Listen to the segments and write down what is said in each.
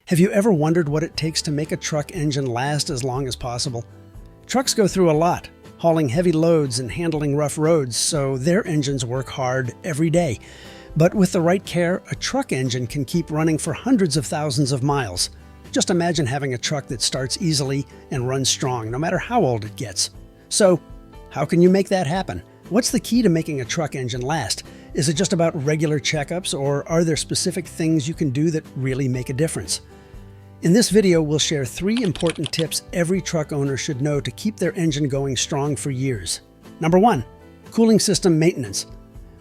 Have you ever wondered what it takes to make a truck engine last as long as possible? Trucks go through a lot, hauling heavy loads and handling rough roads, so their engines work hard every day. But with the right care, a truck engine can keep running for hundreds of thousands of miles. Just imagine having a truck that starts easily and runs strong, no matter how old it gets. So, how can you make that happen? What's the key to making a truck engine last? Is it just about regular checkups, or are there specific things you can do that really make a difference? In this video, we'll share 3 important tips every truck owner should know to keep their engine going strong for years. Number 1, cooling system maintenance.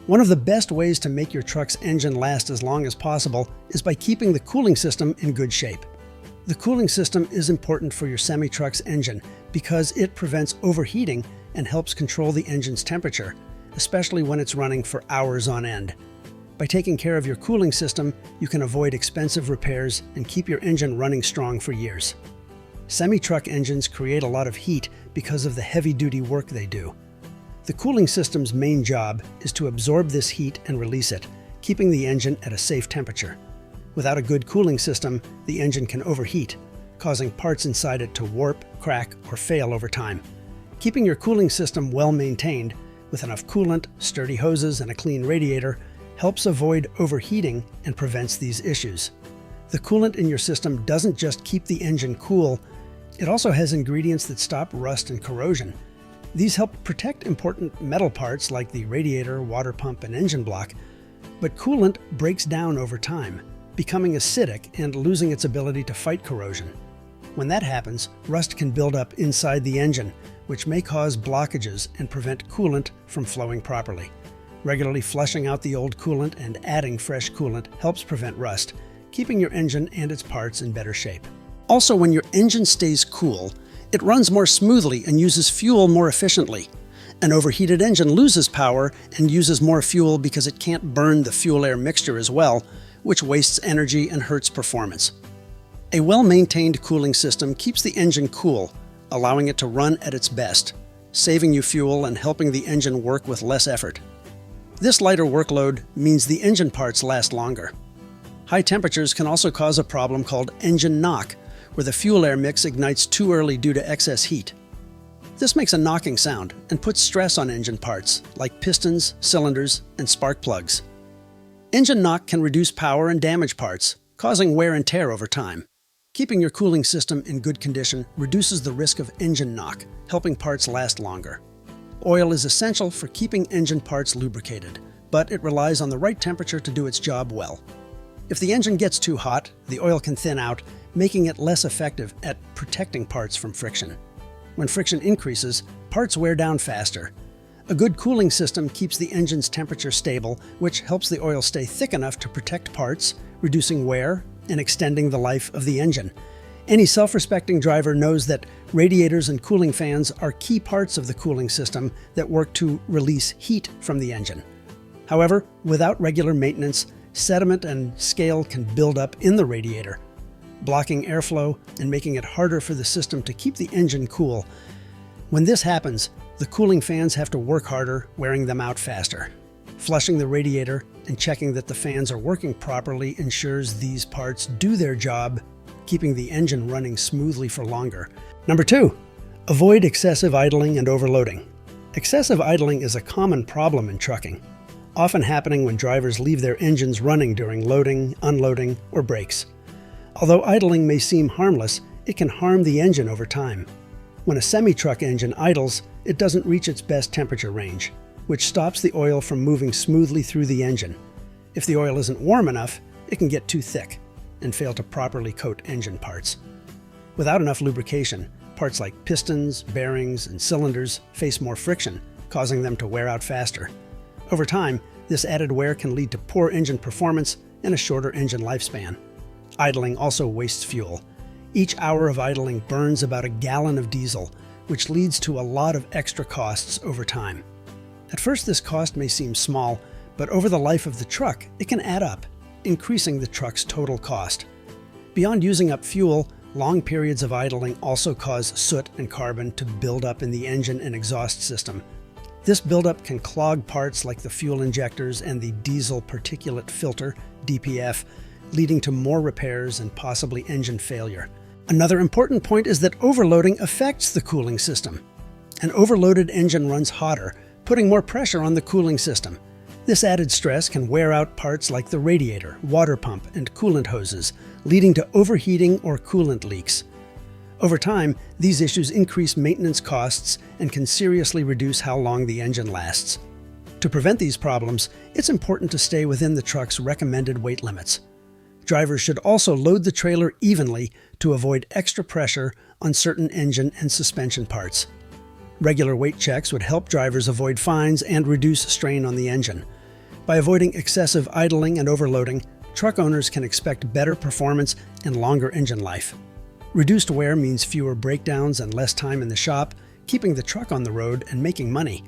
One of the best ways to make your truck's engine last as long as possible is by keeping the cooling system in good shape. The cooling system is important for your semi-truck's engine because it prevents overheating and helps control the engine's temperature, especially when it's running for hours on end. By taking care of your cooling system, you can avoid expensive repairs and keep your engine running strong for years. Semi-truck engines create a lot of heat because of the heavy-duty work they do. The cooling system's main job is to absorb this heat and release it, keeping the engine at a safe temperature. Without a good cooling system, the engine can overheat, causing parts inside it to warp, crack, or fail over time. Keeping your cooling system well maintained, with enough coolant, sturdy hoses, and a clean radiator, helps avoid overheating and prevents these issues. The coolant in your system doesn't just keep the engine cool, it also has ingredients that stop rust and corrosion. These help protect important metal parts like the radiator, water pump, and engine block, but coolant breaks down over time, becoming acidic and losing its ability to fight corrosion. When that happens, rust can build up inside the engine, which may cause blockages and prevent coolant from flowing properly. Regularly flushing out the old coolant and adding fresh coolant helps prevent rust, keeping your engine and its parts in better shape. Also, when your engine stays cool, it runs more smoothly and uses fuel more efficiently. An overheated engine loses power and uses more fuel because it can't burn the fuel-air mixture as well, which wastes energy and hurts performance. A well-maintained cooling system keeps the engine cool, allowing it to run at its best, saving you fuel and helping the engine work with less effort. This lighter workload means the engine parts last longer. High temperatures can also cause a problem called engine knock, where the fuel-air mix ignites too early due to excess heat. This makes a knocking sound and puts stress on engine parts, like pistons, cylinders, and spark plugs. Engine knock can reduce power and damage parts, causing wear and tear over time. Keeping your cooling system in good condition reduces the risk of engine knock, helping parts last longer. Oil is essential for keeping engine parts lubricated, but it relies on the right temperature to do its job well. If the engine gets too hot, the oil can thin out, making it less effective at protecting parts from friction. When friction increases, parts wear down faster. A good cooling system keeps the engine's temperature stable, which helps the oil stay thick enough to protect parts, reducing wear and extending the life of the engine. Any self-respecting driver knows that radiators and cooling fans are key parts of the cooling system that work to release heat from the engine. However, without regular maintenance, sediment and scale can build up in the radiator, blocking airflow and making it harder for the system to keep the engine cool. When this happens, the cooling fans have to work harder, wearing them out faster. Flushing the radiator and checking that the fans are working properly ensures these parts do their job, keeping the engine running smoothly for longer. Number 2, avoid excessive idling and overloading. Excessive idling is a common problem in trucking, often happening when drivers leave their engines running during loading, unloading, or breaks. Although idling may seem harmless, it can harm the engine over time. When a semi-truck engine idles, it doesn't reach its best temperature range, which stops the oil from moving smoothly through the engine. If the oil isn't warm enough, it can get too thick and fail to properly coat engine parts. Without enough lubrication, parts like pistons, bearings, and cylinders face more friction, causing them to wear out faster. Over time, this added wear can lead to poor engine performance and a shorter engine lifespan. Idling also wastes fuel. Each hour of idling burns about a gallon of diesel, which leads to a lot of extra costs over time. At first, this cost may seem small, but over the life of the truck, it can add up, increasing the truck's total cost. Beyond using up fuel, long periods of idling also cause soot and carbon to build up in the engine and exhaust system. This buildup can clog parts like the fuel injectors and the diesel particulate filter, DPF, leading to more repairs and possibly engine failure. Another important point is that overloading affects the cooling system. An overloaded engine runs hotter, putting more pressure on the cooling system. This added stress can wear out parts like the radiator, water pump, and coolant hoses, leading to overheating or coolant leaks. Over time, these issues increase maintenance costs and can seriously reduce how long the engine lasts. To prevent these problems, it's important to stay within the truck's recommended weight limits. Drivers should also load the trailer evenly to avoid extra pressure on certain engine and suspension parts. Regular weight checks would help drivers avoid fines and reduce strain on the engine. By avoiding excessive idling and overloading, truck owners can expect better performance and longer engine life. Reduced wear means fewer breakdowns and less time in the shop, keeping the truck on the road and making money.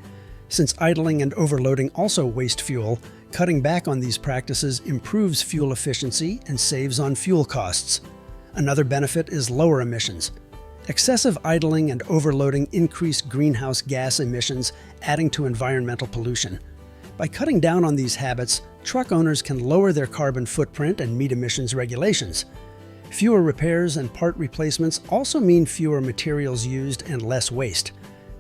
Since idling and overloading also waste fuel, cutting back on these practices improves fuel efficiency and saves on fuel costs. Another benefit is lower emissions. Excessive idling and overloading increase greenhouse gas emissions, adding to environmental pollution. By cutting down on these habits, truck owners can lower their carbon footprint and meet emissions regulations. Fewer repairs and part replacements also mean fewer materials used and less waste,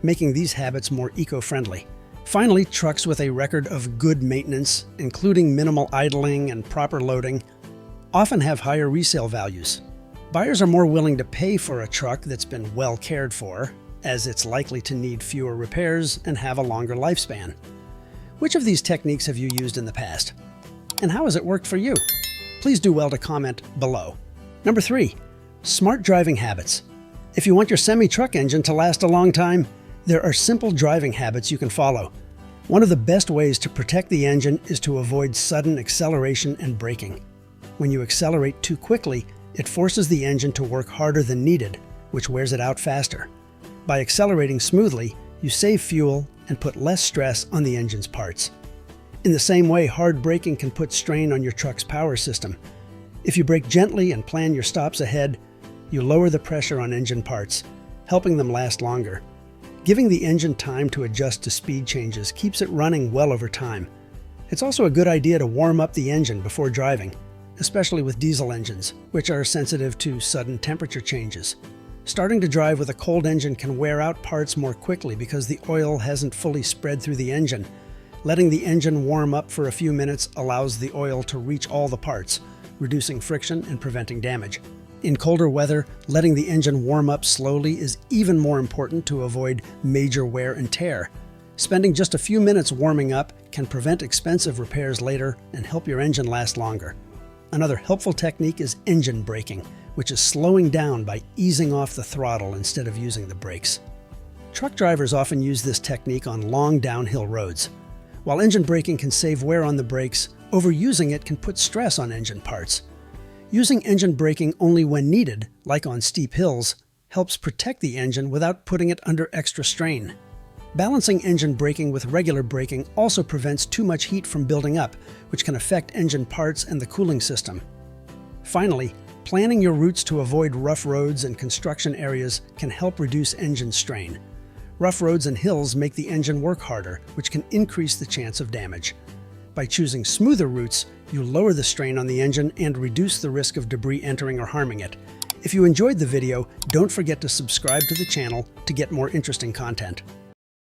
making these habits more eco-friendly. Finally, trucks with a record of good maintenance, including minimal idling and proper loading, often have higher resale values. Buyers are more willing to pay for a truck that's been well cared for, as it's likely to need fewer repairs and have a longer lifespan. Which of these techniques have you used in the past? And how has it worked for you? Please do well to comment below. Number 3, smart driving habits. If you want your semi-truck engine to last a long time, there are simple driving habits you can follow. One of the best ways to protect the engine is to avoid sudden acceleration and braking. When you accelerate too quickly, it forces the engine to work harder than needed, which wears it out faster. By accelerating smoothly, you save fuel and put less stress on the engine's parts. In the same way, hard braking can put strain on your truck's power system. If you brake gently and plan your stops ahead, you lower the pressure on engine parts, helping them last longer. Giving the engine time to adjust to speed changes keeps it running well over time. It's also a good idea to warm up the engine before driving, especially with diesel engines, which are sensitive to sudden temperature changes. Starting to drive with a cold engine can wear out parts more quickly because the oil hasn't fully spread through the engine. Letting the engine warm up for a few minutes allows the oil to reach all the parts, reducing friction and preventing damage. In colder weather, letting the engine warm up slowly is even more important to avoid major wear and tear. Spending just a few minutes warming up can prevent expensive repairs later and help your engine last longer. Another helpful technique is engine braking, which is slowing down by easing off the throttle instead of using the brakes. Truck drivers often use this technique on long downhill roads. While engine braking can save wear on the brakes, overusing it can put stress on engine parts. Using engine braking only when needed, like on steep hills, helps protect the engine without putting it under extra strain. Balancing engine braking with regular braking also prevents too much heat from building up, which can affect engine parts and the cooling system. Finally, planning your routes to avoid rough roads and construction areas can help reduce engine strain. Rough roads and hills make the engine work harder, which can increase the chance of damage. By choosing smoother routes, you lower the strain on the engine and reduce the risk of debris entering or harming it. If you enjoyed the video, don't forget to subscribe to the channel to get more interesting content.